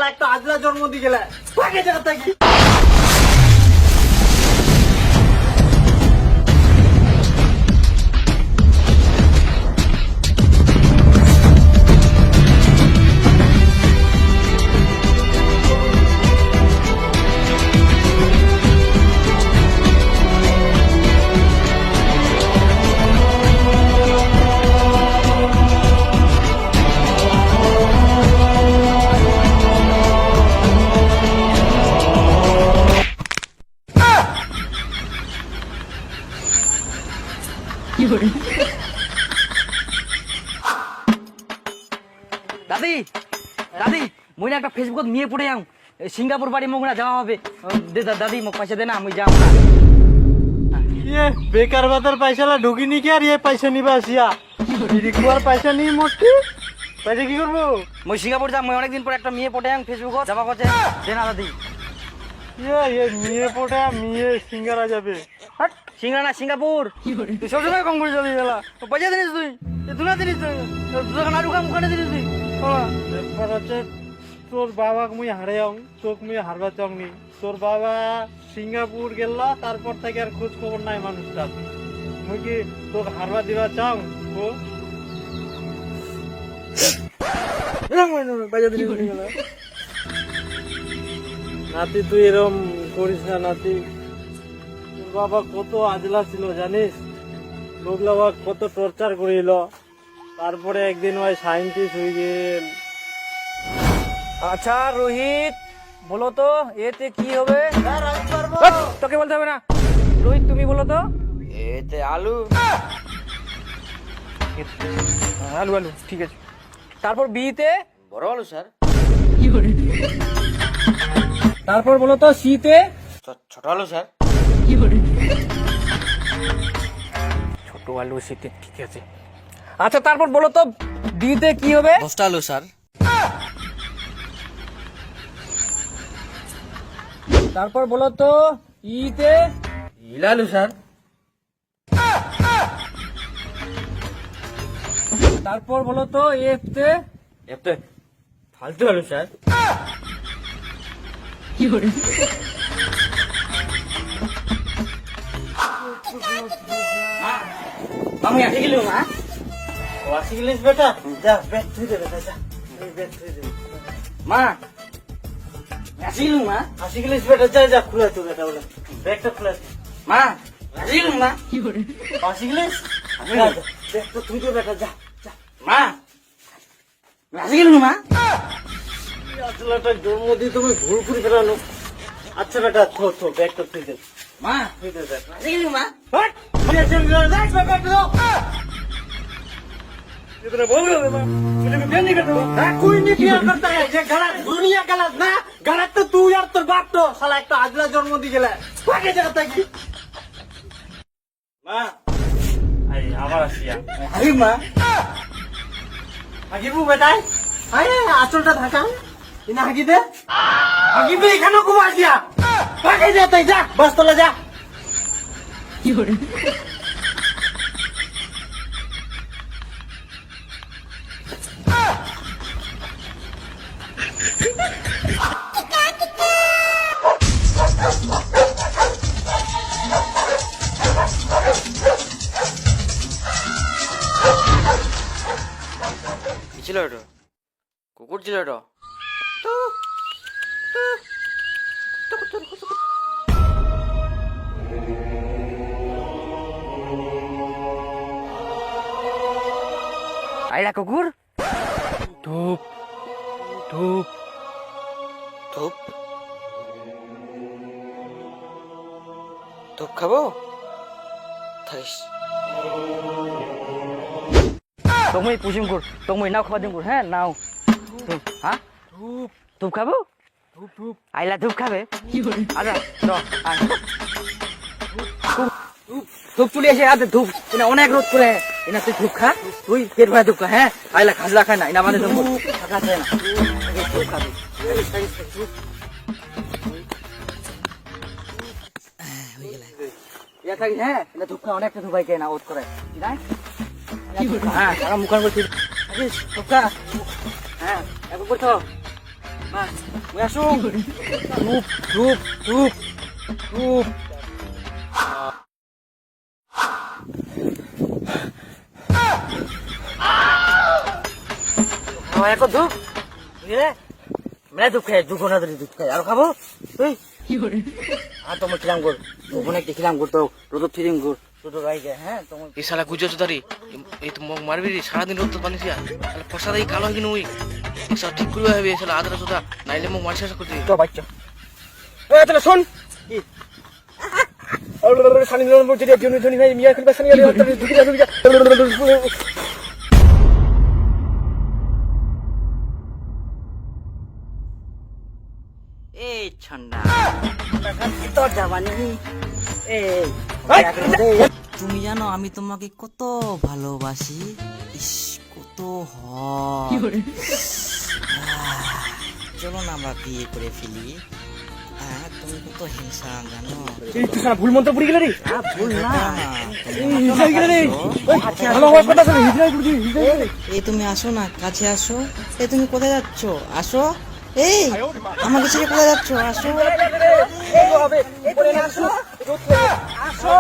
একটা আজলা জন্ম দিয়ে গেলে ভাগে জায়গা থেকে। দাদি দাদি মই না একটা ফেসবুকত মেয়ে পড়ে যাও সিঙ্গাপুর বাড়ি মোক না যাওয়া হবে দাদি মোক পয়সা দে না আমি যাও না ये बेकार बातर पैसा ला ढुकी नहीं क्या ये पैसा नहीं बासिया रिक्वार पैसा नहीं मोटी पैसा की करबो মই সিঙ্গাপুর যাম মই অনেকদিন পর একটা মেয়ে পড়ে যাও ফেসবুকত যাবা করছে দে না দাদি ये मिये पोटा मिये सिंगारा जाबे হট সিঙ্গা না সিঙ্গাপুর তুই সব সময় কম করে চলে গেলা পয়সা দিনিস তুই তুই না দিনিস তুই দোকান আর কাম করে দিনিস তুই ব্যাপার হচ্ছে তোর বাবাকে মুই হারাইম তোকে মুই হারবা চাওনি তোর বাবা সিঙ্গাপুর গেল তারপর থেকে আর খোঁজ খবর নাই মানুষটা মুই কি তোকে হারবা দিবা চাও ও নাতি তুই এরম করিস না নাতি তোর বাবা কত আজলা ছিল জানিস লোকলা কত টর্চার করিল তারপরে একদিন ওই সায়েন্টিস্ট হয়ে গেল আচ্ছা রোহিত বলো তো এতে কি হবে তোকে বলতে হবে না রোহিত তুমি বলো তো এতে আলু আলু আলু ঠিক আছে তারপর বিতে বড় আলু স্যার তারপর বলো তো সিতে ছোট আলু স্যার ছোট আলু সিতে ঠিক আছে আচ্ছা তারপর বলো তো ডিতে কি হবে 10টা আলু স্যার তারপর বলো তো ইতে আলু স্যার তারপর বলো তো এফতে এতে ফালতু আলু স্যার আমি আসি গেলুম হ্যাঁ ওয়াসি গেলিস বেটা যা ব্যাগ থুই দে বেটা যা এই ব্যাগ থুই দে মা আসি গেলুম মা আসি গেলিস বেটা যা যা খুলে তো বেটা বলে ব্যাগটা খুলে মা আসি গেলুম মা আসি গেলিস যা যা ব্যাগটা থুই দে বেটা যা যা মা আসি গেলুম মা আসলাটা জন্ম দিয়ে তুমি ভুল করে ফেলানো আচ্ছা বেটা থো থো ব্যাগটা থুই দে মা থুই দে ব্যাগ আসি গেলুম মা হট মুझे चल गया देख बेटा तो इधर बोल रहे हो मुझे प्यार नहीं करता ना कोई नहीं प्यार करता है ये गलत दुनिया गलत ना गलत तो तू यार তোর বাপ তো শালা একটা আজলা জন্ম দিয়ে গেলে ভাগে জায়গা কি মা আই আবার আসিয়া আরে মা হাগিবু বেটা আরে আঁচলটা ঢাকা ইনা হাগি দে হাগিবি এখানে ঘুমা আসিয়া ভাগে যা তাই যা বাস তোলা যা কি ছিল এটা কুকুর ছিল এটা আইরা কুকুর ধূপ ধূপ ধূপ ধূপ খাবো থাকিস তুমি পুষিম কর তুমি নাও খাওয়া দিম কর হ্যাঁ নাও হ্যাঁ ধূপ ধূপ খাবো ধূপ ধূপ আইলা ধূপ খাবে আচ্ছা চ আয় ধূপ তুলে এসে হাতে ধূপ এনে অনেক রোদ করে এনে তুই ধূপ খা তুই পেট ভরা ধূপ খা হ্যাঁ আইলা খাজলা খায় না এনা মানে ধূপ খাজলা খায় না ধূপ খাবি ইয়া থাকি হ্যাঁ এনে ধূপ খা অনেকটা ধূপ আইকে না ওত করে ঠিক আছে হ্যাঁ সারা মুখান করছি ধূপ খা হ্যাঁ একবার করছো মুই আসো ধূপ ধূপ ধূপ ধূপ এক ধূপ বুঝলে মেলা ধূপ খাই 2 ঘন্টা ধরে ধূপ খাই আর খাবো তুই আর তোমার খিলাম কর ওখানে একটা খিলাম করতো রোদ ফিরিং কর ছোটো গাইকে হ্যাঁ তোমার এই শালা গুজো চুদারি এই তো মগ মারবি রে সারাদিন রোদ তো পানিস শালা ফসা দেই কালো হয়ে ওই শালা ঠিক করে হবে শালা আদরা চুদা নাইলে মগ মার শেষ করে দিবি তো বাচ্চা এই তাহলে শোন কি আর সানি লোন বলতে দিয়ে জনি জনি ভাই মিয়া খুলবা সানি আলে তো ঢুকি যা ঢুকি যা এই ছন্না তো জাবানি এই তুমি জানো আমি তোমাকে কত ভালোবাসি ইস কত হয় চলো না আমরা বিয়ে করে ফেলি হ্যাঁ তুমি কত হিংসাম জানো এই তুই সারা ভুল মন্ত্র পড়ে গেলে রে ভুল না হিজড়াই গেলে রে ওই ভালো হওয়ার কথা শুনে হিজড়াই পড়ি হিজড়াই গেলে এই তুমি আসো না কাছে আসো এই তুমি কোথায় যাচ্ছ আসো এই আমাকে ছেড়ে কোথায় যাচ্ছ আসো এই হবে এই পড়ে না আসো আসো